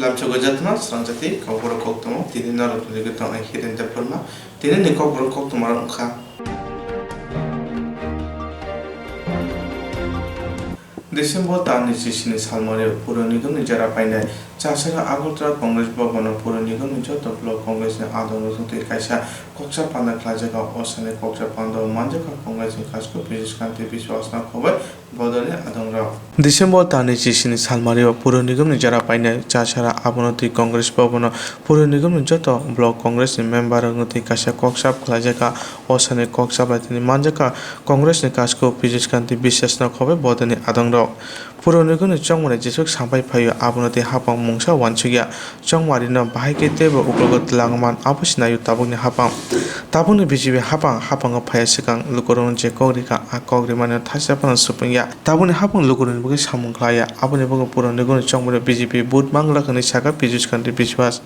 lamchago jatna srangjati kokboro koktomo tini naro tuligo tong hirin dapurma tini ni kokboro koktomo rongkha December tani sisini salmari puro nigam nijara painai chasara agotara congress bhavana puro nigam nijoto block congress ni adonu sote kaisa koksa panda klajaga osane koksa panda manjaka congress ni kasko pijiskanti biswasna khobar bodole adongra December tani sisini salmari puro nigam nijara painai chasara abonoti congress bhavana puro nigam nijoto block congress ni member ngoti kaisa koksa klajaga osane koksa batini manjaka congress ni kasko pijiskanti biswasna khobar bodole adongra Puronigun Chongmane Jesuk sampai payo abonoti hapang mungsa wanchugia Chongmarina bahikete ba uklogot langman apusnayu tabungni hapang tabungni bijibe hapang paya sekang lukurun je kogrika akogri mane thasapana supengya tabungni hapang lukurun bugi samungklaya aboni bugi puronigun Chongmane bijibe bud mangla kani saka pijus kanti biswas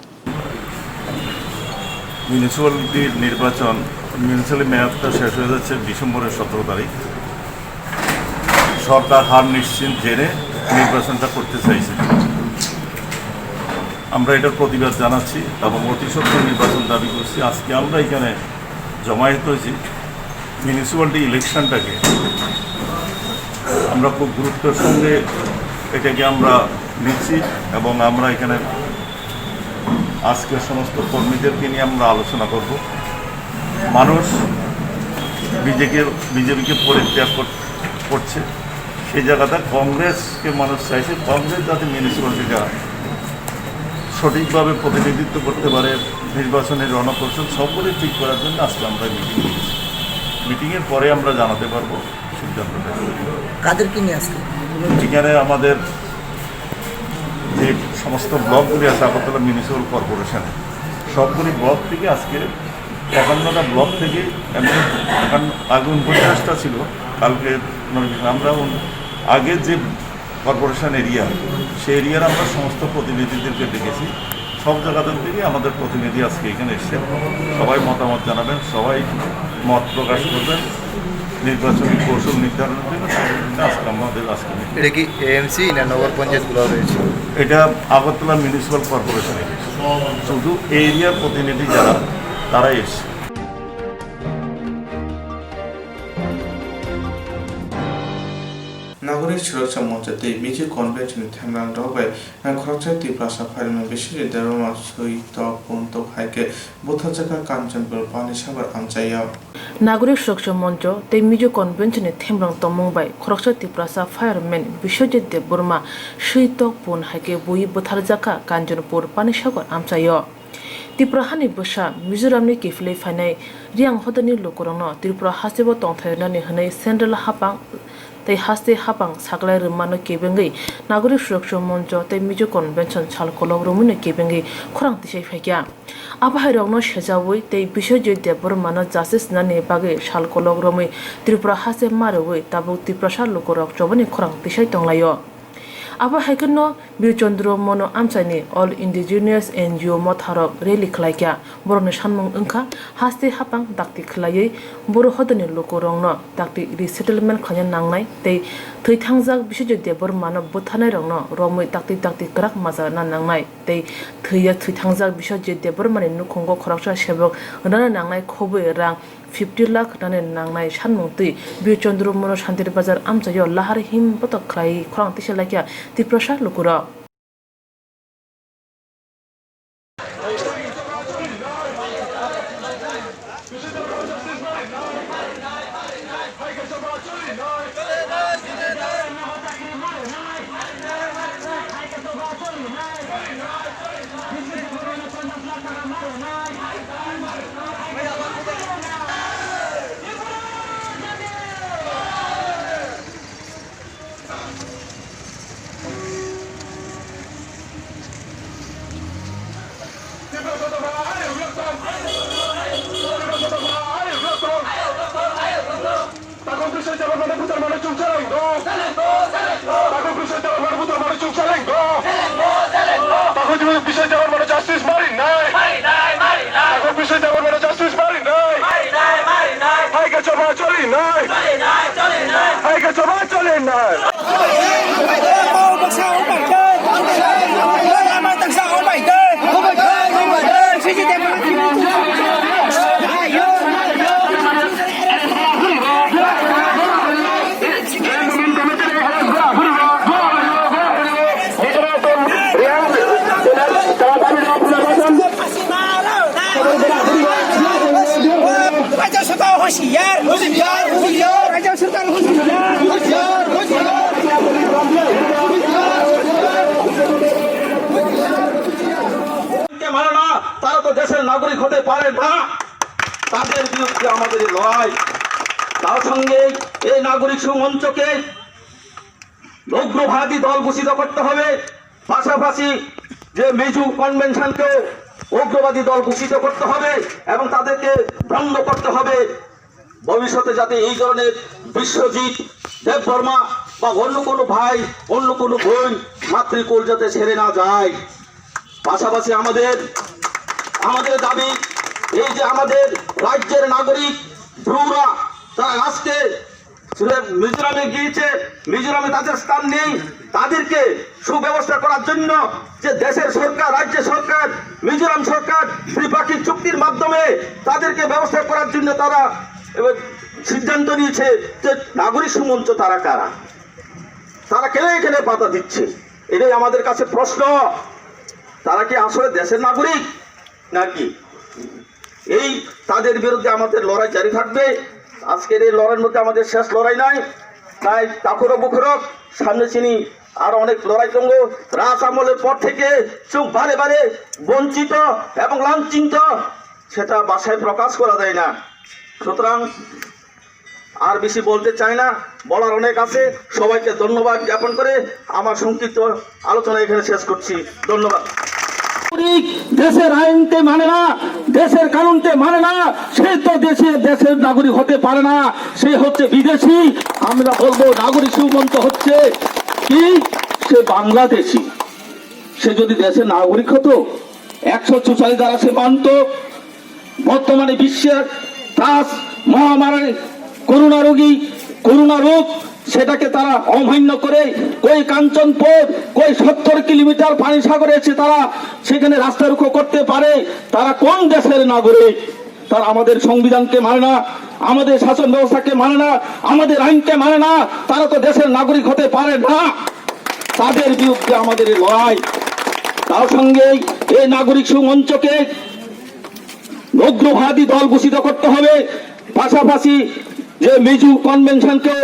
municipality নির্বাচন municipality মেয়াদটা শেষ হয়ে যাচ্ছে ডিসেম্বরের 17 তারিখ সরকার হার নিশ্চিত জেনে নির্বাচনটা করতে চাইছে আমরা এটার প্রতিবাদ জানাচ্ছি এবং অতি সত্বর নির্বাচন দাবি করছি আজকে আমরা এখানে জমায়েত হয়েছি মিউনিসিপ্যালিটি ইলেকশনটাকে আমরা খুব গুরুত্বের সঙ্গে এটাকে আমরা নিচ্ছি এবং আমরা এখানে আজকে সমস্ত কর্মীদেরকে নিয়ে আমরা আলোচনা করব মানুষ বিজেপিকে পরিত্যাগ করছে সেই জায়গাটা কংগ্রেসকে মানুষ চাইছে কংগ্রেস যাতে মিউনিসিপ্যালিটিটা সঠিকভাবে প্রতিনিধিত্ব করতে পারে নির্বাচনের রণকৌশল সবগুলি ঠিক করার জন্য আজকে আমরা মিটিংয়ের পরে আমরা জানাতে পারবো সিদ্ধান্তটা কাদেরকে নিয়ে আসবে এখানে আমাদের যে সমস্ত ব্লকগুলি আছে আগরতলা মিউনিসিপ্যাল কর্পোরেশনে সবগুলি ব্লক থেকে আজকে 51টা ব্লক থেকে এখন আগে 49টা ছিল কালকে আমরা আগে যে কর্পোরেশন এরিয়া সেই এরিয়ার আমরা সমস্ত প্রতিনিধিদেরকে ডেকেছি সব জায়গাদের থেকে আমাদের প্রতিনিধি আজকে এখানে এসছে সবাই মতামত জানাবেন সবাই মত প্রকাশ করবেন নির্বাচনী কৌশল নির্ধারণের জন্য আজকে আমাদের আজকে এটা কি এএমসি না নগর পঞ্চায়েতগুলো রয়েছে এটা আগরতলা মিউনিসিপ্যাল কর্পোরেশনে শুধু এই এরিয়ার প্রতিনিধি যারা তারাই এসছে Nagorik Suraksa Moncha Day Major Convention in Tamlang Dogway and Crochet Prasa Parliament Bishop Deroma Sui Top Punto Hike Butazaka Kanchanpur Panishavar Amchaya Nagorik Suraksa Moncha Day Major Convention in Tamlang Tomongbai Crochet Prasa Fireman Bishop de Burma Sui Top Pun Hike Bui Butazaka Kanchanpur Panishavar Amchaya Tiprahani Busha, Mizoramni Kifle Fanai, Riang Hodani Lokorona, Tripura Hasibo Tonthayani Hane, Central Hapang, they haste Hapang, Sakla Romano Kebengi, Nagori Structure Monjo, the Mijo Convention, Chalcolo Romano Kebengi, Kurang Tishafaya. Abahirogno Shazawi, they Bishop de Burmano Justice Nani Bagi, Chalcolo Romi, Tripura Hase Marawi, Tabu Tiprasha Lokorok, Jovani Kurang Tishatonglayo. Aba haikno Birchandro Mono Amsani all indigenous NGO Motharok Reli Klaikya Borone Shanmung Unka Haste Hapang Dakti Klaye Boro Hodani Lokorongno Dakti Resettlement Kanyan Nangnai they Thuitangjak Bishop de Burmano Bothanai Rongno Romi Dakti Krak Maza Nangnai they Thuya Thuitangjak Bishop de Burman Nukongo Koroksa Shebok Rana Nangnai Kobe Rang 50 lakh Nane Nangnai Shanmungti Birchandro Mono Shantir Bazar Amsayo Lahar Him Botok Krai Kurang Tishalakya Tiprasha Lukura Justice Marinai. Hãy subscribe cho kênh Ghiền Mì Gõ để không bỏ lỡ những video hấp dẫn होशियार होशियार होशियार राज्य सरकार होशियार होशियार মানে না, তারা তো দেশের নাগরিক হতে পারে না। তাদের বিরুদ্ধে আমাদের এই লড়াই। তার সঙ্গে এই নাগরিক সুমঞ্চকে উগ্রবাদী দল ঘোষিত করতে হবে, পাশাপাশি যে মিজু কনভেনশনকে উগ্রবাদী দল ঘোষিত করতে হবে এবং তাদেরকে বন্ধ করতে হবে। ভবিষ্যতে যাতে এই ধরনের বিশ্বজিৎ দেববর্মা বা অন্য কোনো ভাই অন্য কোনো বোন মাতৃকুল যাতে ছেড়ে না যায়। পাশাপাশি আমাদের দাবি, এই যে আমাদের রাজ্যের নাগরিক ভ্রুরা তারা আজকে মিজোরামে গিয়েছে, মিজোরামে তাদের স্থান নেই, তাদেরকে সুব্যবস্থা করার জন্য যে দেশের সরকার, রাজ্য সরকার, মিজোরাম সরকার ত্রিপাক্ষিক চুক্তির মাধ্যমে তাদেরকে ব্যবস্থা করার জন্য তারা সিদ্ধান্ত নিয়েছে যে নাগরিক সুমঞ্চ তারা কারা, তারা কেন এখানে বাধা দিচ্ছে? এটাই আমাদের কাছে প্রশ্ন। তারা কি আসলে দেশের নাগরিক নাকি? এই তাদের বিরুদ্ধে আমাদের লড়াই জারি থাকবে। আজকের এই লড়াইয়ের মধ্যে আমাদের শেষ লড়াই নাই, তাই তাকুর বুখরক সামনে চিনি আর অনেক লড়াই করব। রাজ আমলের পর থেকে চোখ বারে বারে বঞ্চিত এবং লাঞ্ছিত, সেটা ভাষায় প্রকাশ করা যায় না। সুতরাং আর বেশি বলতে চাই না, বলার অনেক আছে। সবাইকে ধন্যবাদ জ্ঞাপন করে আমার সংক্ষিপ্ত আলোচনা এখানে শেষ করছি। ধন্যবাদ। দেশের আইনকে মানে না, দেশের কানুনকে মানে না, সে তো দেশের নাগরিক হতে পারে না, সে হচ্ছে বিদেশি। আমরা বলবো নাগরিক সুমন্ত হচ্ছে কি, সে বাংলাদেশি। সে যদি দেশের নাগরিক হতো 144 দ্বারা সে মানত। বর্তমানে বিশ্বের ত্রাস মহামারী করোনা রোগ সেটাকে তারা অমান্য করে কই কাঞ্চনপুর, কই 70 কিলোমিটার পানি সাগরে এসে তারা সেখানে রাস্তা রুখো করতে পারে। তারা কোন দেশের নাগরিক? তারা আমাদের সংবিধানকে মানে না, আমাদের শাসন ব্যবস্থাকে মানে না, আমাদের আইনকে মানে না, তারা তো দেশের নাগরিক হতে পারে না। তাদের বিরুদ্ধে আমাদের এই লড়াই। তার সঙ্গে এই নাগরিক সুমঞ্চকে উগ্রবাদী দল ঘোষিত করতে হবে, পাশাপাশি যে মিজু কনভেনশনকে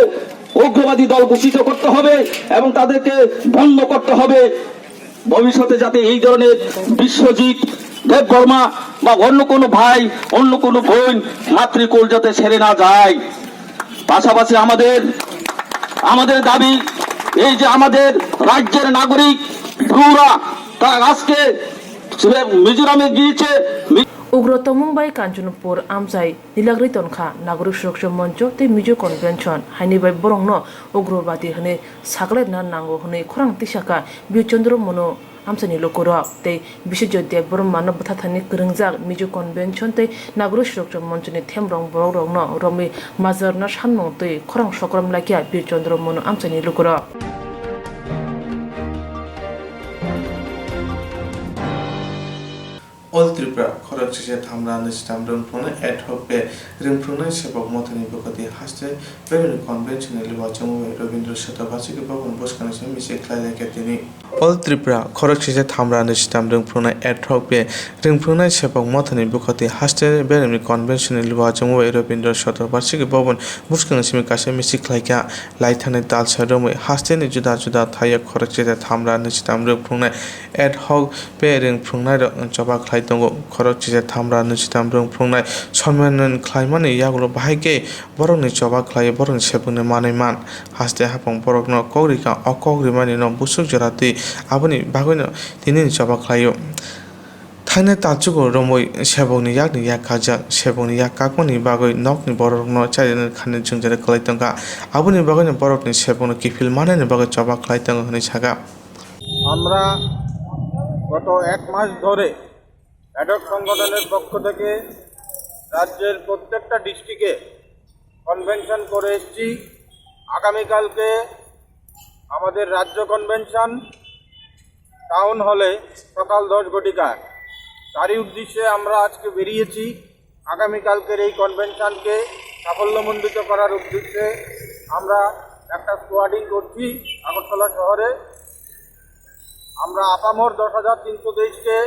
উগ্রবাদী দল ঘোষিত করতে হবে এবং তাদেরকে বন্ধ করতে হবে। ভবিষ্যতে যাতে এই ধরনের বিশ্বজিৎ দেববর্মা বা অন্য কোনো ভাই অন্য কোনো বোন মাতৃকুল যাতে ছেড়ে না যায়। পাশাপাশি আমাদের দাবি, এই যে আমাদের রাজ্যের নাগরিক ভ্রুরা তারা আজকে মিজোরামে গিয়েছে। উগ্র তমুংবাই কাঞ্চনপুর আমসাই নীলাগ্রি তনখা নাগরিক সুরক্ষা মঞ্চ তৈ মিজো কনভেনশন হাইনিবাই বরংন উগ্রবাদী হনে সাগলে না নাঙ্গো হনে খরাং তিসাকা বিচন্দ্র মনো আমসানি লোকর তৈ বিশ্বজিৎ দেববর্মা বথা থানি করংজাক মিজো কনভেনশন তৈ নাগরিক সুরক্ষা মঞ্চনি থেমরং বরংন রমি মাজারনা সানমং তৈ খরাং সকরম লাকিয়া বিচন্দ্র মনো আমসানি লোকর। All Tripura Khorokchise Thamra Nistam Rungphone ad hoc be Rungphone Sebok Mothani Bokati Haste Very Convention Liwachamu Robindra Shatabasiki Bokon Boskani Misi Klai Katini All Tripura Khorokchise Thamra Nistam Rungphone ad hoc be Rungphone Sebok Mothani Bokati Haste Very Convention Liwachamu Robindra Shatabasiki Bokon Boskani Kase Misi Klai Ka Laithane Dalsa Romu Haste ni Juda Thaya Khorokchise Thamra Nistam Rungphone ad hoc be Rungphone Jobak Khorokchise Thamra Nistam Rungphone Sonman Klaimani Yagulo Bahike Boroni Jobak Klai Boron Sebune Maniman Haste Hapong Borokno Kogrika Okogrimani no Busuk Jarati Abuni Bagono Tinin Jobak Klayo Thaine Tachugo Romoi Seboni Yakni Yakaja Seboni Yakakoni Bagoi Nokni Borokno Chayan Khanin Jungjare Klaitonga Abuni Bagono Borokni Seboni Kifil Manani Bago Jobak Klaitong Honi Chaga আমরা গত 1 মাস ধরে ad hoc সংগঠনের পক্ষ থেকে রাজ্যের প্রত্যেকটা ডিস্ট্রিক্টে convention করে এসেছি। আগামীকালকে আমাদের রাজ্য কনভেনশন টাউন হলে সকাল 10 ঘটিকায়, তারই উদ্দেশ্যে আমরা আজকে বেরিয়েছি। আগামীকালকের এই কনভেনশনকে সাফল্যমণ্ডিত করার উদ্দেশ্যে আমরা একটা স্কোয়াডিং করছি আগরতলা শহরে। আমরা আপামর 10,323কে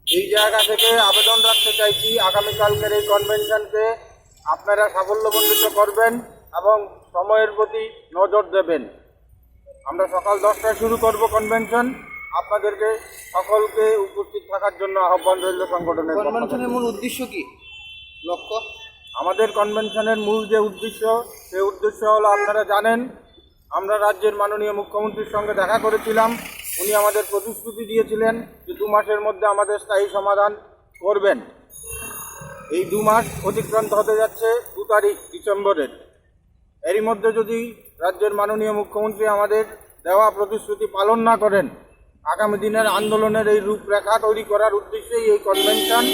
এই জায়গা থেকে আবেদন রাখতে চাইছি আগামীকালকের এই কনভেনশনকে আপনারা সাফল্যমণ্ডিত করবেন এবং সময়ের প্রতি নজর দেবেন। আমরা সকাল 10টায় শুরু করব কনভেনশন। আপনাদেরকে সকলকে উপস্থিত থাকার জন্য আহ্বান রইল সংগঠনের পক্ষ থেকে। কনভেনশনের মূল উদ্দেশ্য কি, লক্ষ্য? আমাদের কনভেনশনের মূল যে উদ্দেশ্য, সেই উদ্দেশ্য হলো আপনারা জানেন, আমরা রাজ্যের মাননীয় মুখ্যমন্ত্রীর সঙ্গে দেখা করেছিলাম। উনি আমাদের প্রতিশ্রুতি দিয়েছিলেন যে 2 মাসের মধ্যে আমাদের স্থায়ী সমাধান করবেন। এই 2 মাস অতিক্রান্ত হতে যাচ্ছে 2 তারিখ ডিসেম্বরের। এরই মধ্যে যদি রাজ্যের মাননীয় মুখ্যমন্ত্রী আমাদের দেওয়া প্রতিশ্রুতি পালন না করেন, আগামী দিনের আন্দোলনের এই রূপরেখা তৈরি করার উদ্দেশ্যেই এই কনভেনশন।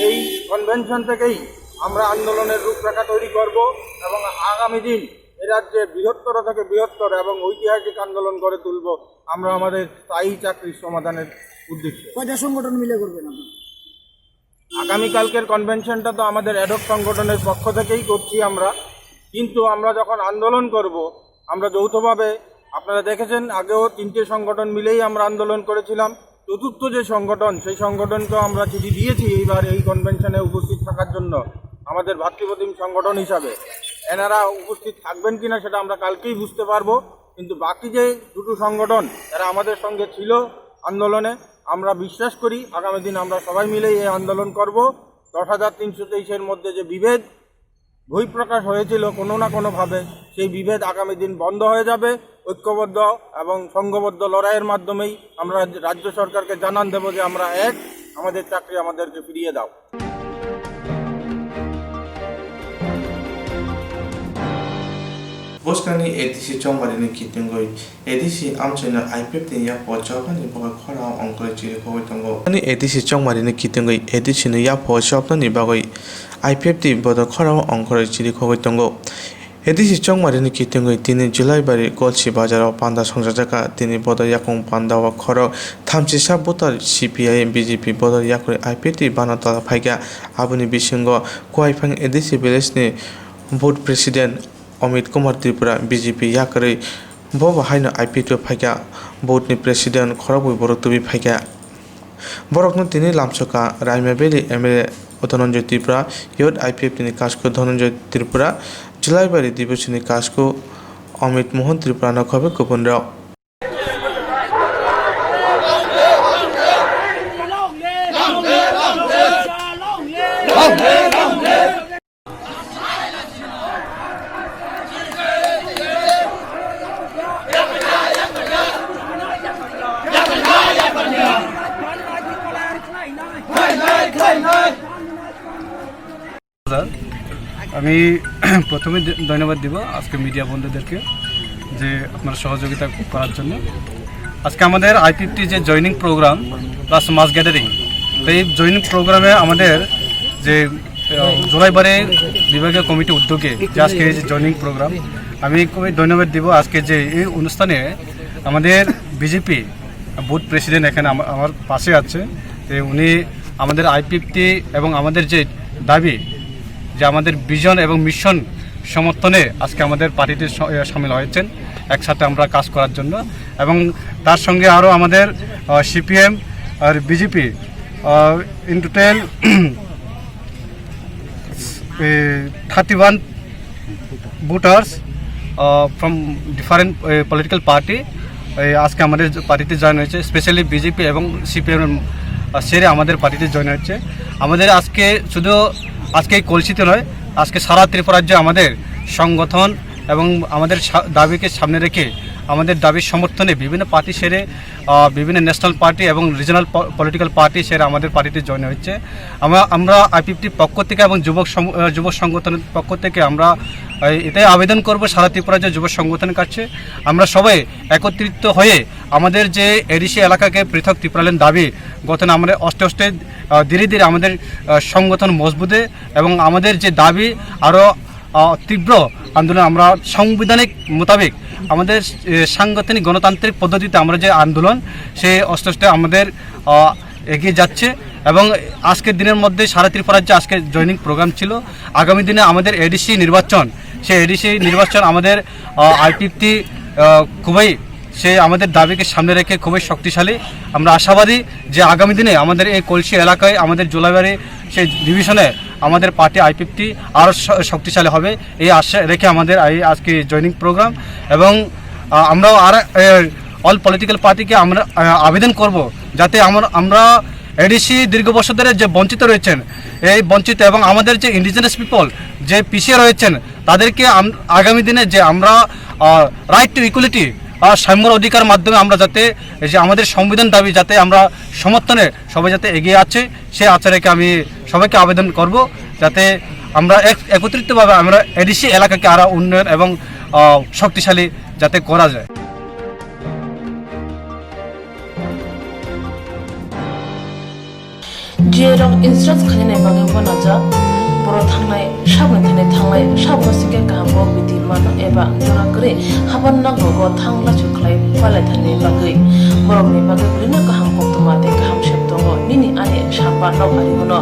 এই কনভেনশন থেকেই আমরা আন্দোলনের রূপরেখা তৈরি করব এবং আগামী দিন এ রাজ্যে বৃহত্তর থেকে বৃহত্তর এবং ঐতিহাসিক আন্দোলন করে তুলব আমরা আমাদের স্থায়ী চাকরির সমাধানের উদ্দেশ্যে। কয়টা সংগঠন মিলে করবেন আপনারা? আগামীকালকের কনভেনশনটা তো আমাদের অ্যাডহক সংগঠনের পক্ষ থেকেই করছি আমরা, কিন্তু আমরা যখন আন্দোলন করব আমরা যৌথভাবে, আপনারা দেখেছেন আগেও 3টে সংগঠন মিলেই আমরা আন্দোলন করেছিলাম। চতুর্থ যে সংগঠন, সেই সংগঠনকেও আমরা চিঠি দিয়েছি এইবার এই কনভেনশনে উপস্থিত থাকার জন্য আমাদের ভাতৃপ্রতিম সংগঠন হিসাবে। এনারা উপস্থিত থাকবেন কিনা সেটা আমরা কালকেই বুঝতে পারবো, কিন্তু বাকি যে 2টো সংগঠন এরা আমাদের সঙ্গে ছিল আন্দোলনে। আমরা বিশ্বাস করি আগামী দিন আমরা সবাই মিলেই এই আন্দোলন করব। 10,323-এর মধ্যে যে বিভেদ বহিঃপ্রকাশ হয়েছিল কোনো না কোনোভাবে, সেই বিভেদ আগামী দিন বন্ধ হয়ে যাবে। ঐক্যবদ্ধ এবং সংঘবদ্ধ লড়াইয়ের মাধ্যমেই আমরা রাজ্য সরকারকে জানান দেব যে আমরা এক, আমাদের চাকরি আমাদেরকে ফিরিয়ে দাও। Boskani edisi chongmarini kitungoi edisi amchena IPF tin ya pochapani bagai khora ongkole chiri khoi tongo ani edisi chongmarini kitungoi edisi ne ya pochapani bagai IPF ti bodo khora ongkole chiri khoi tongo edisi chongmarini kitungoi 3 July bari Kolchi bazaro panda songjaka 3 bodo yakong panda wa khora thamchi sa botar CPIM BJP bodo yakore IPF ti banata phaiga abuni bisingo koiphang edisi village board president Amit Kumar Tripura BJP yakari boba haina IPF phaiga board ni president khorabui borok tubi phaiga borok no tini lamsoka Raima Valley MLA Dhananjay Tripura yod IPF ni kasko Dhananjay Tripura July bari divosini kasko Amit Mohan Tripura na khobe kuponra আমি প্রথমে ধন্যবাদ দিব আজকে media বন্ধুদেরকে যে আপনারা সহযোগিতা করার জন্য। আজকে আমাদের IPFT যে জয়নিং প্রোগ্রাম প্লাস মাস গ্যাদারিং, তো এই জয়নিং প্রোগ্রামে আমাদের যে জোলাইবারে বিভাগীয় কমিটি উদ্যোগে যে আজকে এই যে জয়নিং প্রোগ্রাম, আমি খুবই ধন্যবাদ দিব আজকে যে এই অনুষ্ঠানে আমাদের BJP বুথ প্রেসিডেন্ট এখানে আমার পাশে আছে। উনি আমাদের IPFT এবং আমাদের যে দাবি, যে আমাদের ভিশন এবং মিশন সমর্থনে আজকে আমাদের পার্টিতে সামিল হয়েছেন একসাথে আমরা কাজ করার জন্য। এবং তার সঙ্গে আরও আমাদের CPM আর BJP in total 31 voters from different political party আজকে আমাদের পার্টিতে জয়েন হয়েছে। স্পেশালি BJP এবং CPM সেরে আমাদের পার্টিতে জয়েন হচ্ছে। আমাদের আজকে শুধু আজকে এই কলসিতে নয়, আজকে সারা ত্রিপুরা রাজ্যে আমাদের সংগঠন এবং আমাদের দাবিকে সামনে রেখে আমাদের দাবির সমর্থনে বিভিন্ন পার্টি সেরে বিভিন্ন ন্যাশনাল পার্টি এবং রিজনাল পলিটিক্যাল পার্টি সেরে আমাদের পার্টিতে জয়েন হচ্ছে। আমরা IPFT পক্ষ থেকে এবং যুব সংগঠনের পক্ষ থেকে আমরা এটাই আবেদন করব সারা ত্রিপুরা রাজ্যের যুব সংগঠনের কাছে, আমরা সবাই একত্রিত হয়ে আমাদের যে এডিসি এলাকাকে পৃথক ত্রিপুরালেন দাবি গঠনে আমরা অষ্টে ধীরে ধীরে আমাদের সংগঠন মজবুতে এবং আমাদের যে দাবি আরও তীব্র আন্দোলন, আমরা সাংবিধানিক মোতাবেক আমাদের সাংগঠনিক গণতান্ত্রিক পদ্ধতিতে আমরা যে আন্দোলন সে অষ্টে আমাদের এগিয়ে যাচ্ছে। এবং আজকের দিনের মধ্যে সারা ত্রিপুরা রাজ্যে আজকে জয়নিং প্রোগ্রাম ছিল। আগামী দিনে আমাদের এডিসি নির্বাচন, সেই এডিসি নির্বাচন আমাদের IPFT খুবই আমাদের দাবিকে সামনে রেখে খুবই শক্তিশালী। আমরা আশাবাদী যে আগামী দিনে আমাদের এই কলসি এলাকায় আমাদের জোলাইবাড়ি সেই ডিভিশনে আমাদের পার্টি আইপিএফটি আরও শক্তিশালী হবে এই আশা রেখে আমাদের এই আজকে জয়নিং প্রোগ্রাম। এবং আমরাও আর অল পলিটিক্যাল পার্টিকে আমরা আবেদন করব যাতে আমরা এডিসি দীর্ঘ বছর ধরে যে বঞ্চিত রয়েছেন, এই বঞ্চিত এবং আমাদের যে ইন্ডিজিনাস পিপল যে পিছিয়ে রয়েছেন তাদেরকে আগামী দিনে যে আমরা রাইট টু ইকুয়ালিটি সাম্যর অধিকার মাধ্যমে আমরা যাতে যে আমাদের সংবিধান দাবি যাতে আমরা সমর্থনে সবাই যাতে এগিয়ে আছে সে আচারকে আমি সবাইকে আবেদন করব যাতে আমরা একত্রিতভাবে আমরা এডিসি এলাকাকে আরও উন্নয়ন এবং শক্তিশালী যাতে করা যায়। जेराव इन्सुरेन्स खालामनाय बागै बनाजा बर' थांनाय साबोन थांनाय साबोन सिंगे गाहामो बिदि मानो एबा जरागरे हाबान नांगौ थांला चुख्लाय पालाय थानाय बागै बर'नि बागै बिदिनो गाहाम कक्तमाते गाहाम सेब दङ निनि आने साबा नाव आरिमोनो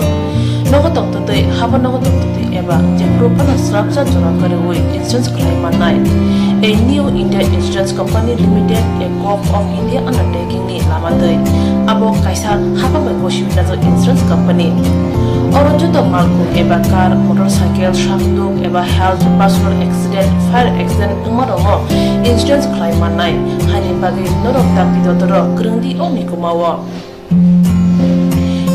नगो तक्तदै हाबान नगो तक्तदै एबा जे प्रपाना स्राबजा जरागरे वे इन्सुरेन्स खालामनाय A new India Insurance Company Limited, a Gulf of India undertaking ni lamadai. Abo kaisa haba bai goshibina jo insurance company. Oro joto malku eba car, motorcycle, shakduk eba health, personal accident, fire accident umarongo insurance claim manai. Hani bagi norok tapi dotoro kerengdi oni kumawa.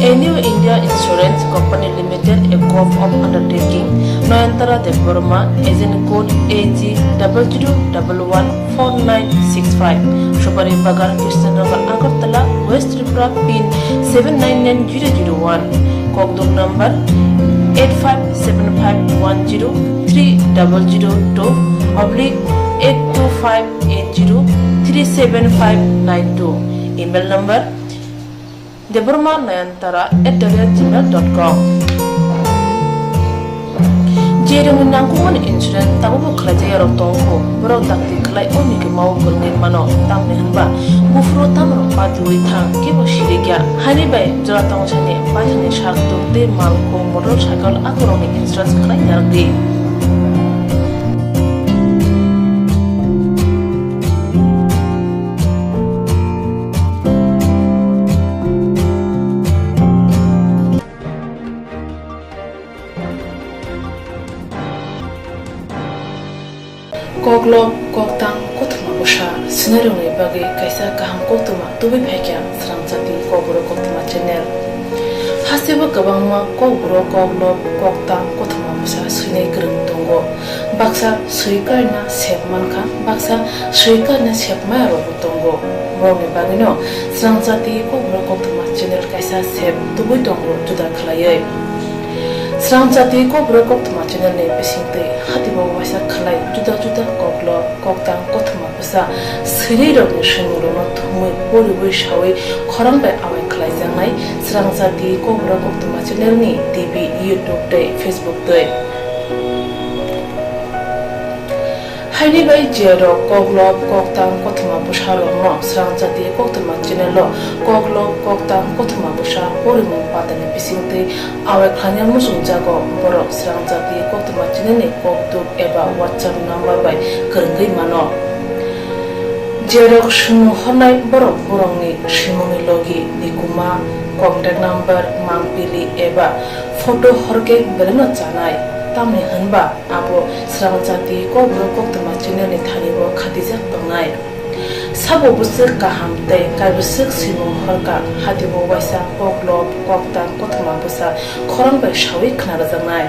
A new India Insurance Company Limited, a Gulf of undertaking. Noyantara de Burma, agent code AG00114965. Shobari Bagar, Kirstanagar, Agartala, West Tripura, PIN 799001. Kokdok number 857510-825803759 Email number deburmanayantara@gmail.com. Jerung nangkuman insurance tabu kerja yang tongko berau takti kelai oni ke mau kerja mano tam nehanba bufro tam rompat duit thang kibo shiriga hani bay jala tong chane pajane shak turte malko motorcycle akoroni insurance kelai yargi. Koklo koktang kotma usha sinarungi bagi kaisa kaham kotma tubi bhekya sramjati kokro kotma channel hasiba kabangma kokro koklo koktang kotma usha sinai krung tongo baksa suikarna sepmanka baksa suikarna sepmaro tongo morni bagino sramjati kokro kotma channel kaisa sep tubi tongo juda khlaye Sramjati kokro koktma channel ne besingte hatibo wasa khalai juda juda koklo koktang kotma basa sirei rok shinguro no thumui bori shawi khorangbai awai khalai jangai Sramjati kokro koktma channel ni TV YouTube te Facebook te Haini bai jero koklo koktang kotma busharo no Sramjati koktma channel lo koklo koktang kotma busha porimu patane bisingte awai khanya musung jago boro Sramjati koktma channel ni koktuk eba WhatsApp number bai kerenggai mano jero shunu honai boro borongni shimoni logi nikuma contact number mangpili eba photo horke beleno janai tamni hanba abo Sramjati kokro koktma channel ni thanibo khatijak tongnai sabo busir kaham tei kaibusik simung horka hatibo waisa koklo koktang kotma busa khorangbai shawi khnar jangai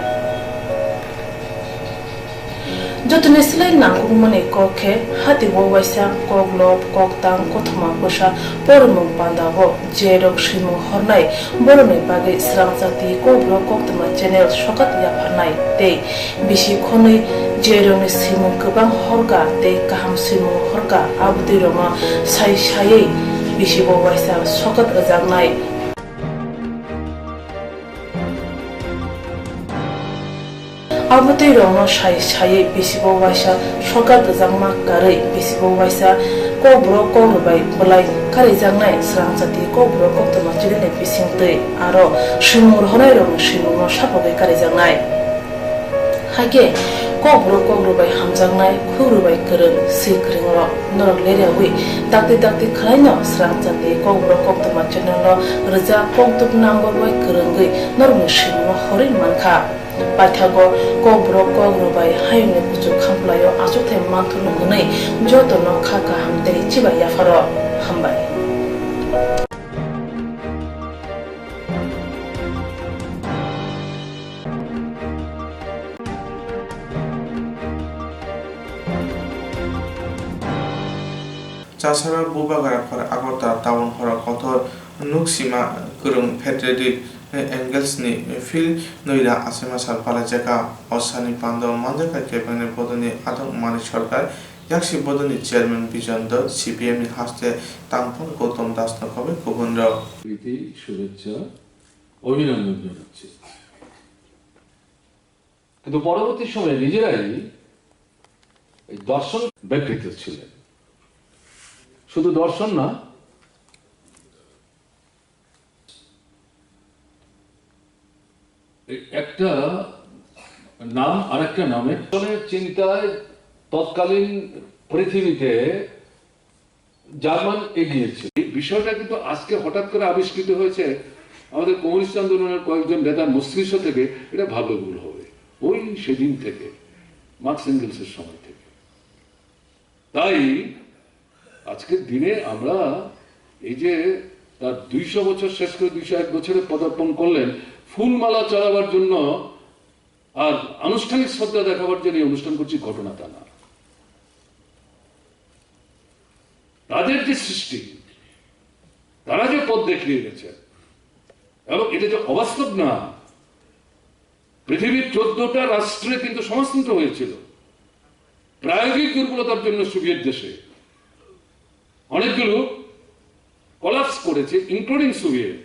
jotone silai nangumane kokhe hatibo waisa koklo koktang kotma busa pormung pandago jerok simung hornai borone bagi Sramjati kokro koktma channel shokat yaphanai tei bisi khonoi jerong simung kubang horga tei kaham simung horga abdi roma sai sai bisi bo waisa shokat ajangnai abdi roma sai sai bisi bo waisa shokat ajangma karai bisi bo waisa kokbro kokbai bolai kari jangnai Sramjati kokbro koktma channel ne bisingtei aro simur honai roma simung sapogai kari jangnai hage kogro bai hamjangnai khuru bai kereng sikring lo norok lerewi dakti khlaino srang chate kogro koktoma channel lo rja koktuk nangor bai kerengui norok shimo horin mankha Pathago kogro bai hayne kuchu khamplayo asuthe manthunu gunai joto no khaka hamte chiba yafaro hambai চাষারা বুবাগারা for Agartala town for কঠোর নুকসিমা গরুং federative এঙ্গেলসনি feel নইরা আসামা সালপালা জায়গা অসানি পান্দ মানজাকা কেবেনে বদনি আদম মানিক সরকার ইয়াকসি বদনি chairman বিজন দ CPM নি হাসতে তাংফন গৌতম দাস নকবে কুবন্দ্র প্রীতি শুভেচ্ছা অভিনন্দন জানাচ্ছি কিন্তু পরবর্তী সময়ে নিজেরাই এই দর্শন ব্যাপৃত ছিলেন শুধু দর্শন না একটা নাম আর একটা নামে চিন্তায় তৎকালীন পৃথিবীতে জার্মান এগিয়েছে এই বিষয়টা কিন্তু আজকে হঠাৎ করে আবিষ্কৃত হয়েছে আমাদের কমিউনিস্ট আন্দোলনের কয়েকজন নেতার মস্তিষ্ক থেকে এটা ভাবলে ভুল হবে ওই সেদিন থেকে মার্কস এঙ্গেলসের সময় থেকে তাই আজকের দিনে আমরা এই যে তার 200 বছর শেষ করে 201 বছরে পদার্পণ করলেন ফুলমালা চড়াবার জন্য আর আনুষ্ঠানিক শ্রদ্ধা দেখাবার জন্য অনুষ্ঠান করছি ঘটনা তা না তাদের যে সৃষ্টি তারা যে পথ দেখিয়ে গেছে এবং এটা যে অবাস্তব না পৃথিবীর 14টা রাষ্ট্রে কিন্তু সমাজতন্ত্র হয়েছিল প্রায়োগিক দুর্বলতার জন্য সোভিয়েত দেশে অনেকগুলো কলাপস করেছে ইনক্লুডিং সোভিয়েত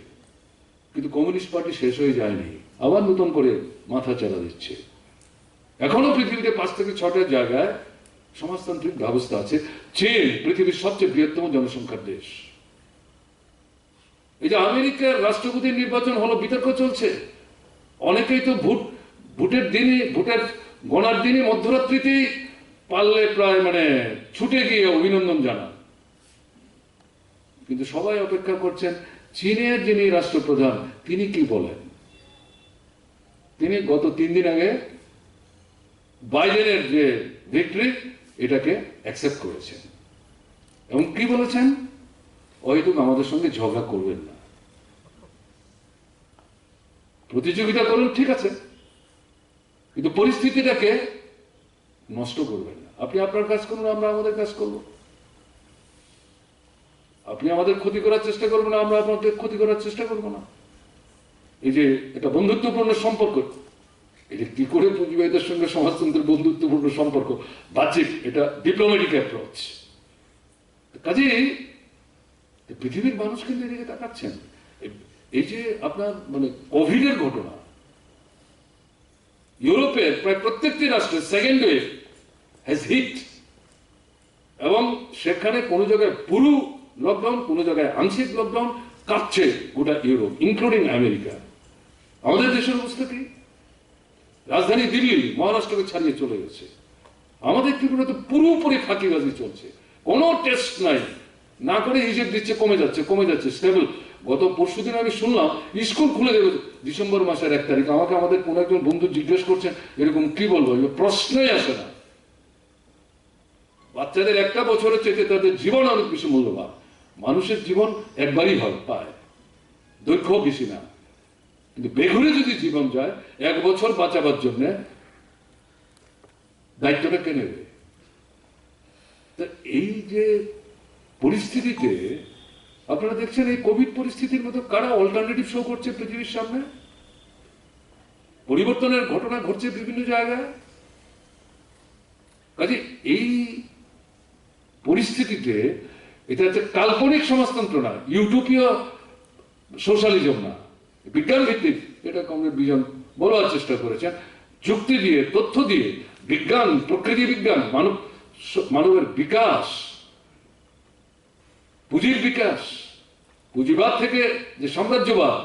কিন্তু কমিউনিস্ট পার্টি শেষ হয়ে যায়নি আবার নতুন করে মাথা চালা দিচ্ছে এখনো পৃথিবীতে 5 থেকে 6টা জায়গায় সমাজতান্ত্রিক ব্যবস্থা আছে চীন পৃথিবীর সবচেয়ে বৃহত্তম জনসংখ্যার দেশ এই যে আমেরিকার রাষ্ট্রপতির নির্বাচন হলো বিতর্ক চলছে অনেকেই তো ভোটের গণার দিনই মধ্যরাত্রিতেই পারলে প্রায় ছুটে গিয়ে অভিনন্দন জানান কিন্তু সবাই অপেক্ষা করছেন চীনের যিনি রাষ্ট্রপ্রধান তিনি কি বলেন তিনি গত 3 দিন আগে বাইডেনের যে ভিক্টরি এটাকে অ্যাকসেপ্ট করেছেন এবং কি বলেছেন হয়তো আমাদের সঙ্গে ঝগড়া করবেন না প্রতিযোগিতা করুন ঠিক আছে কিন্তু পরিস্থিতিটাকে নষ্ট করবেন না আপনি আপনার কাজ করুন আমরা আমাদের কাজ করব আপনি আমাদের ক্ষতি করার চেষ্টা করবেন না আমরা আপনাদের ক্ষতি করার চেষ্টা করব না এই যে এটা বন্ধুত্বপূর্ণ সম্পর্ক এটা কি করে পুঁজিবাদীদের সঙ্গে সমাজতন্ত্রের বন্ধুত্বপূর্ণ সম্পর্ক বাহ্যিক এটা ডিপ্লোম্যাটিক অ্যাপ্রোচ কাজেই পৃথিবীর মানুষ কিন্তু এদিকে তাকাচ্ছেন এই যে আপনার কোভিডের ঘটনা ইউরোপের প্রায় প্রত্যেকটি রাষ্ট্রে সেকেন্ড ওয়েভ হ্যাজ হিট এবং সেখানে কোনো জায়গায় পুরো লকডাউন কোনো জায়গায় আংশিক লকডাউন কাটছে গোটা ইউরোপ ইনক্লুডিং আমেরিকা আমাদের দেশের অবস্থা কি রাজধানী দিল্লি মহারাষ্ট্রকে ছাড়িয়ে চলে গেছে আমাদের ত্রিপুরা তো পুরোপুরি ফাঁকিবাজি চলছে কোনো টেস্ট নাই না করে হিসেব দিচ্ছে কমে যাচ্ছে স্টেবল গত পরশুদিন আমি শুনলাম স্কুল খুলে দেবে ডিসেম্বর মাসের 1 তারিখ আমাকে আমাদের কোন একজন বন্ধু জিজ্ঞেস করছেন এরকম কি বলবো প্রশ্নই আসে না বাচ্চাদের 1টা বছরের চেয়ে তাদের জীবন অনেক বেশি মূল্যবান মানুষের জীবন একবারই হয় পায় দৈর্ঘ্য বেশি না কিন্তু বেঘুরে যদি জীবন যায় 1 বছর বাঁচাবার জন্য দায়িত্বটা কে নেবে এই যে পরিস্থিতিতে আপনারা দেখছেন এই কোভিড পরিস্থিতির মতো কারা অল্টারনেটিভ শো করছে পৃথিবীর সামনে পরিবর্তনের ঘটনা ঘটছে বিভিন্ন জায়গায় কাজে এই পরিস্থিতিতে এটা হচ্ছে কাল্পনিক সমাজতন্ত্র না ইউটোপীয় সোশ্যালিজম না বিজ্ঞান ভিত্তিক এটা কংগ্রেস বিজন বলার চেষ্টা করেছেন যুক্তি দিয়ে তথ্য দিয়ে বিজ্ঞান প্রকৃতি বিজ্ঞান মানবের বিকাশ পুঁজির বিকাশ পুঁজিবাদ থেকে যে সাম্রাজ্যবাদ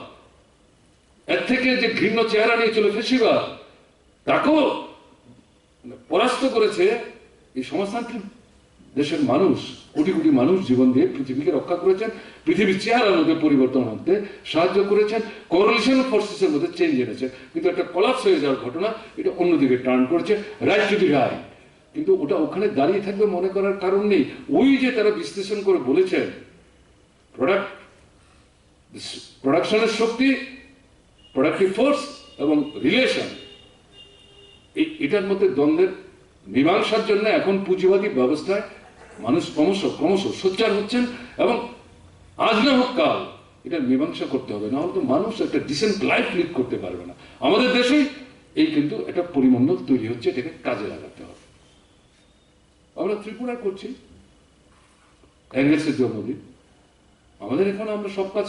এর থেকে যে ঘৃণ্য চেহারা নিয়ে চলে ফেসিবাদ তাকেও মানে পরাস্ত করেছে এই সমাজতান্ত্রিক দেশের মানুষ, কোটি কোটি মানুষ জীবন দিয়ে পৃথিবীকে রক্ষা করেছেন, পৃথিবীর চেহারার মধ্যে পরিবর্তন আনতে সাহায্য করেছেন, কোরিলেশন ফোর্সেসের মধ্যে চেঞ্জ এনেছে। কিন্তু একটা কলাপস হয়ে যাওয়ার ঘটনা এটা অন্যদিকে টার্ন করেছে, রাইট টু দি রায়। কিন্তু ওটা ওখানে দাঁড়িয়ে থাকবে মনে করার কারণ নেই। ওই যে তারা বিশ্লেষণ করে বলেছেন প্রোডাকশনের শক্তি, প্রোডাক্টিভ ফোর্স এবং রিলেশন, এটার মধ্যে দ্বন্দ্বের মীমাংসার জন্য এখন পুঁজিবাদী ব্যবস্থায় মানুষ ক্রমশ সোচ্চার হচ্ছেন এবং আজ না হোক কাল এটার মীমাংসা করতে হবে, না হলে তো মানুষ একটা ডিসেন্ট লাইফ লিড করতে পারবে না। আমাদের দেশেই এই কিন্তু একটা পরিমণ্ডল তৈরি হচ্ছে, এটাকে কাজে লাগাতে হবে। আমরা ত্রিপুরায় করছি অ্যাঙ্গেলসের জন্মদিন, আমাদের এখানে আমরা সব কাজ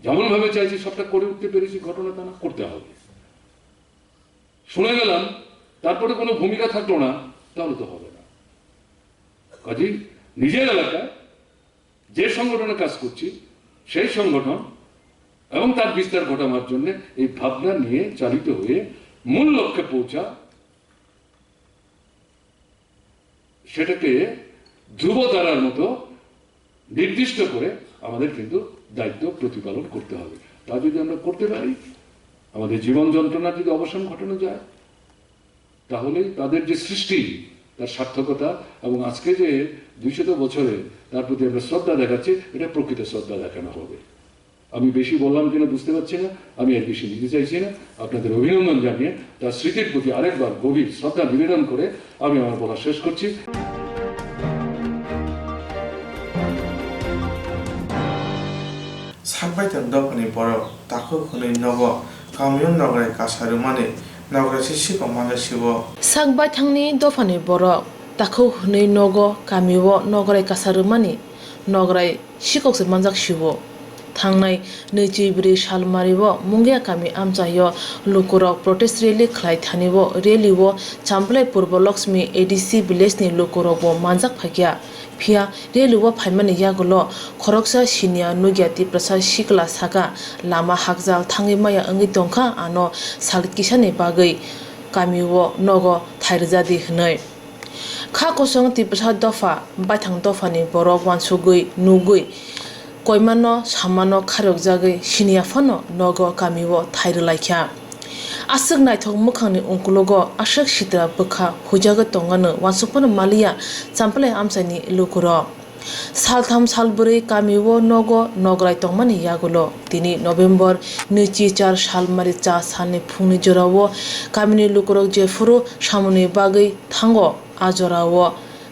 যেমন ভাবে চাইছি সবটা করে উঠতে পেরেছি, ঘটনা তা না, করতে হবে। শুনে গেলাম তারপরে কোনো ভূমিকা থাকলো না, তাহলে তো হবে না। কাজেই নিজের এলাকায় যে সংগঠনে কাজ করছি সেই সংগঠন এবং তার বিস্তার ঘটানোর জন্য এই ভাবনা নিয়ে চালিত হয়ে মূল লক্ষ্যে পৌঁছা, সেটাকে ধ্রুবতারার মতো নির্দিষ্ট করে আমাদের কিন্তু দায়িত্ব প্রতিপালন করতে হবে। তা যদি আমরা করতে পারি, আমাদের জীবন যন্ত্রণার যদি অবসান ঘটানো যায়, তাহলে তাদের যে সৃষ্টি তার সার্থকতা এবং আজকে যে 200 বছরে তার প্রতি আমরা শ্রদ্ধা দেখাচ্ছি, এটা প্রকৃত শ্রদ্ধা দেখানো হবে। আমি বেশি বললাম কিনা বুঝতে পারছি না, আমি আর বেশি নিতে চাইছি না। আপনাদের অভিনন্দন জানিয়ে তার স্মৃতির প্রতি আরেকবার গভীর শ্রদ্ধা নিবেদন করে আমি আমার বলা শেষ করছি। সাকবাইতাম দফানি বড় তাকো হनै নগ কামিয়ন নগরাই কাসারু মানে নগরাই সিসিকো মানে শিব সাকবাই থাংনি দফানি বরক তাখौ হनै নগ কামিও नगराय कासारमानि नगराय सिककसे मानजाक शिवो थांनाय 24 सालमारिबो मुंगिया कामि आमचायो लुकुरक प्रोटेस्ट रैली खलाय थानिबो रैलीबो चामप्लाय पूर्व लक्ष्मी एडीसी विलेजनि लुकुरकबो मानजाक फाकिया फिया रैलीबो फाइमानि यागलो खरकसा सिनिया नुगियाति प्रसाद सिकला सागा लामा हाकजाल थांगै माया अंगै दंखा आनो सालकिसानि बागै कामिओ नग थाइरजादि हनै खा कसं तिपसा दफा बाथां दफानि बरक वानसुगै नुगै कयमानो सामानो खारक जागै सिनियाफानो नग कामिओ थाइरलायख्या आसक नायथक मोखांनि अंकुलगो आसक सित्रा बोखा हुजागो तंगानो वानसुकफोनो मालिया चामप्लाय आमसानि लुकुर सालथाम सालब्रै कामिओ नग नगराय तंमानि यागुलो दिनै नभेम्बर 24 सालमारि चा साननि फुंनि जरावो कामिनि लुकुरक जेफुरु सामुनि बागै थांगो आजरावो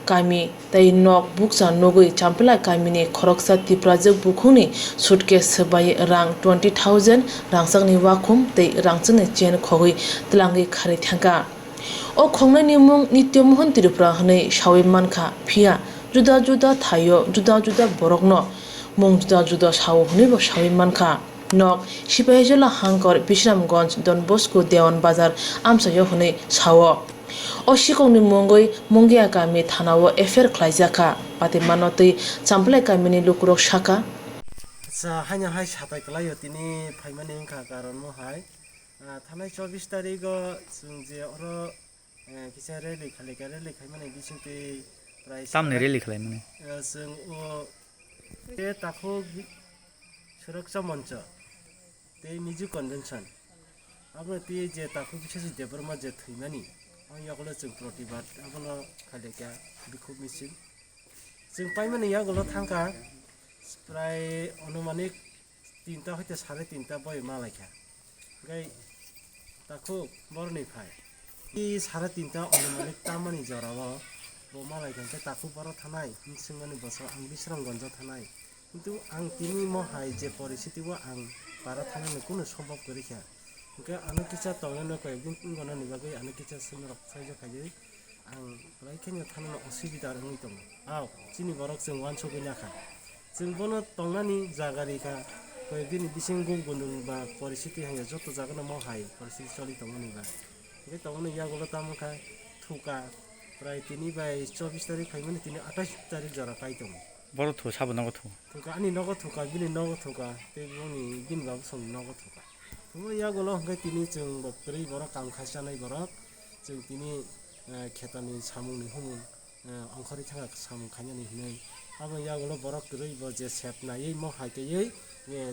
कामि तै नक बुकसा नगै चामप्लाय कामिनि खरकसा तिप्राजोक बुखुनि सुटकेस सोबाय रां 20,000 रांसांनि वाखुम तै रांजोंनि चेन खगै तलांगै खारै थांगा ओ खंनायनि मुं नित्यमोहन तिरुप्रा हनै सावै मानखा फिया जुदा जुदा थायो जुदा जुदा बरकनो मुं जुदा जुदा साव हनैबो सावै मानखा नक सिपाहीजला हांकर बिश्रामगंज डन बस्को देवान बाजार आमसायो हनै सावो अशिकंनि मुंगै मुंगिया गामि थानाव एफेर ख्लायजाखा पातिमानो तै चामप्लाय गामिनि लुकुरक साका हाइना हाइ साताय कलायो तिनि फाइमानि इंखा कारण मोहाय थानाय 24 तारिख जों जे अर किसा रेलि खालायमाने बिसिंति प्राय सामने रेलि खालायमाने जों ओ ते ताखौ सुरक्षा मंच ते मिजु कन्वेंशन अब ते जे ताखौ बिसेस देबरमा जे थैमानि यागलो जों प्रतिबाद आबनो खालेका बिखौ मिसिन जों पाइमाने यागलो थांका प्राय अनुमानिक 3टा हयते 3:30 बय मालायखा गाय ताखौ बरनि फाय इ 3:30 अनुमानिक तामानि जराव बो मालायखा ताखौ बर थानाय सिंगानि बसो आं बिश्रामगंज थानाय किन्तु आं तिनि महाय जे परिस्थितिबो आं बारा थानायनि कोनो सम्भव करिखा ओंखाय आनो किसा तंगनो कयदिन गनो निबागै आनो किसा सिमरक साइजो खायै आं रायखेनो थानो असुबिदा रङै दं आव चिनि बरक जों वानसो गैनाखा जों बनो तंनानि जागारिखा कयदिन बिसिं गुबुन बा परिस्थिति हाय जत जागोन महाय परिस्थिति चलि तंगनिबा ओंखाय तंगनो यागलो तामखा थुका प्राय तिनि बाय 24 तारिख खायमाने तिनि 28 तारिख जरा काय दं बरो थु साबो नगो थु थुका आनि नगो थुका बिनि नगो थुका ते बुनि बिन बाबु सं नगो थुका तो यागलो ओंखाय तिनि जों बक्रै बर काम खासानाय बर जों तिनि खेतानि सामुंनि हुमुं अंखरि थाङा सामुं खायनानि हिनै आबो यागलो बरक रैबो जे सेबनायै महायतयै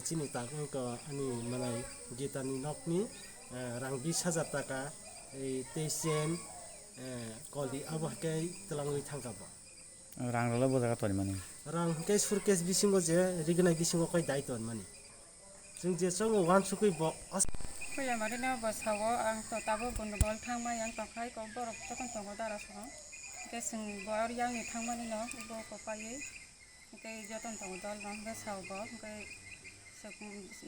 चिनि ताकंको अनि मलाई गीतानि नकनि रां 20,000 टाका এই 23 जेन कलि आबहाकै तलांगै थांगाबो रांल' बजागा तरि माने रां हकै सुरकेस बिसिंगो जे रिगनाय बिसिंगो कै दायतन माने जों जे सं वान सुकै ब फैया मारिना बसावो आं तो ताबो बन्दबल थांमा यां तखाय को बरफ तखन तंगो दारा सं के जों बर यांनि थांमानि न बो कपायै के जतन तंगो दल न बसावबो के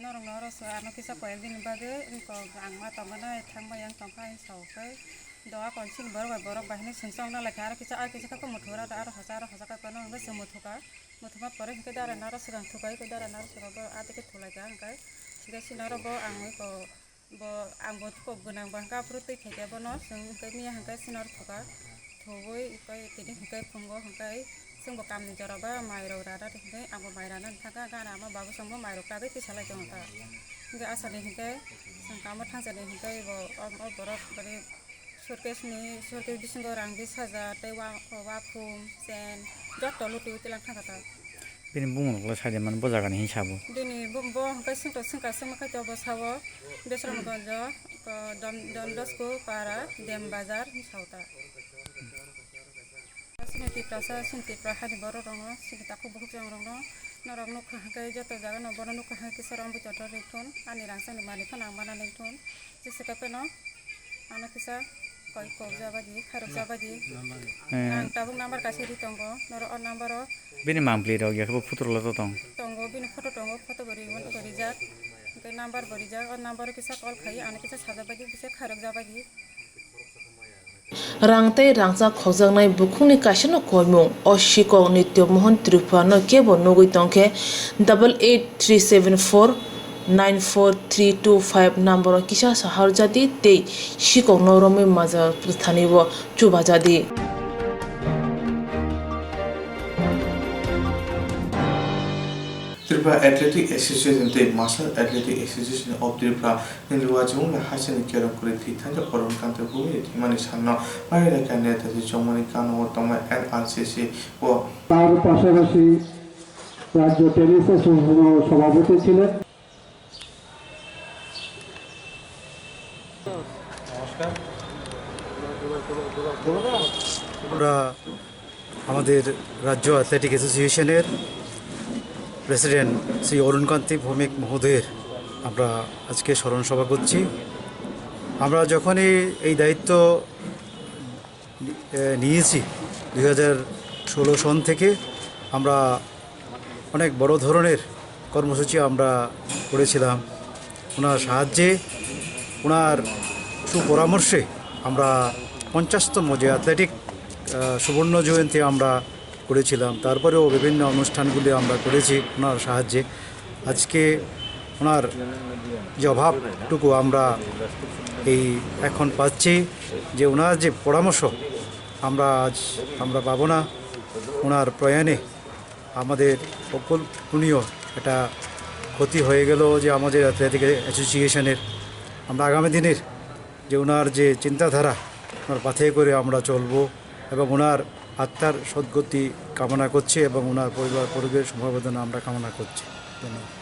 नरं नरस आनो किसा कय दिन बादे को आं मा तमना थांमा यां तखाय सावकै दवा कनसिन बरफ बाहिनी सिंसं ना लेखा आरो किसा को मथुरा आरो हजार का कोन न से मथुमा परे के दारा नरस गां थुकाय के दारा नरस बो आते के थुलायगा आंकाय सिगा सिनारो बो आं को bo ang bot ko gunang bangka fruti theke bono sung ke mi hangkai sinor thoka thoboi kai tini hangkai phungo hangkai sung bo kam ni joraba mairo rada hangkai ang bo maira nan thaka gana ma babu sung bo mairo ka ti salai jong ta hangkai asani hangkai sung kam thang jani hangkai bo borok bari surkes bising rang 20,000 tei wa phum sen jot to lutu tilang thang ta बिनि बुंनोब्ला साइडे मान बजागानि हिसाबो दिनै बो हंkai singka kai to bosawo besramगंज दमदसको पारा them बाजार साउता सिनति प्रासा सिनति प्राहानि बर रंग सिनताखौ बहुत जंग रंग नरक नुख हंkai जत जागा न बर नुख हंkai किसरम बुचत रेथुन आनि रांसानि मानि फना माना लेथुन जेसे कापेनो आना किसा कय को जाबादि खारक जाबादि आं ताबुं नाम्बार कासेरि तंगो नर अ नाम्बार बिनि मामप्ले रग याखबो फुटरला तो तंगो बिनि फटो बरि जात के नाम्बार बरि जा और नाम्बार किसा कॉल खाई आने किसा सादा बादि किसा खारक जाबादि रांतै रांसा खजांनाय बुखुंनि कासिनो कयमुं अशिको नित्य मोहन त्रिपुरानो केबो नगै तंखे 8837494325 नम्बर किसा सहार जाति ते शिको नरमे माजा थानिबो Chuba जादि Tripura Athletic Association te Martial Athletic Association of Tripura nilwa jung la hasen kero kore thi than jo koron kan te bumi thimani sanna বাইরে কানে তাতে জমনি কানো তমা NRCC ও তার পাশাপাশি রাজ্য টেনিস অ্যাসোসিয়েশনের সভাপতি ছিলেন আমরা আমাদের রাজ্য অ্যাথলেটিক অ্যাসোসিয়েশনের প্রেসিডেন্ট শ্রী অরুণকান্তি ভৌমিক মহোদয়ের আমরা আজকে স্মরণ সভা করছি। আমরা যখনই এই দায়িত্ব নিয়েছি 2016 সন থেকে আমরা অনেক বড় ধরনের কর্মসূচি আমরা করেছিলাম। ওনার সাহায্যে ওনার সুপরামর্শে আমরা 50তম যে অ্যাথলেটিক সুবর্ণ জয়ন্তী আমরা করেছিলাম, তারপরেও বিভিন্ন অনুষ্ঠানগুলি আমরা করেছি ওনার সাহায্যে। আজকে ওনার যে অভাবটুকু আমরা এখন পাচ্ছি, যে ওনার যে পরামর্শ আমরা পাবো না। ওনার প্রয়াণে আমাদের অকল্পনীয় একটা ক্ষতি হয়ে গেল যে আমাদের অ্যাথলেটিক অ্যাসোসিয়েশনের। আমরা আগামী দিনের যে ওনার যে চিন্তাধারা, ওনার পথে করে আমরা চলবো এবং ওনার আত্মার সদ্গতি কামনা করছি এবং ওনার পরিবার পরিবেশ সমবেদনা আমরা কামনা করছি। ধন্যবাদ।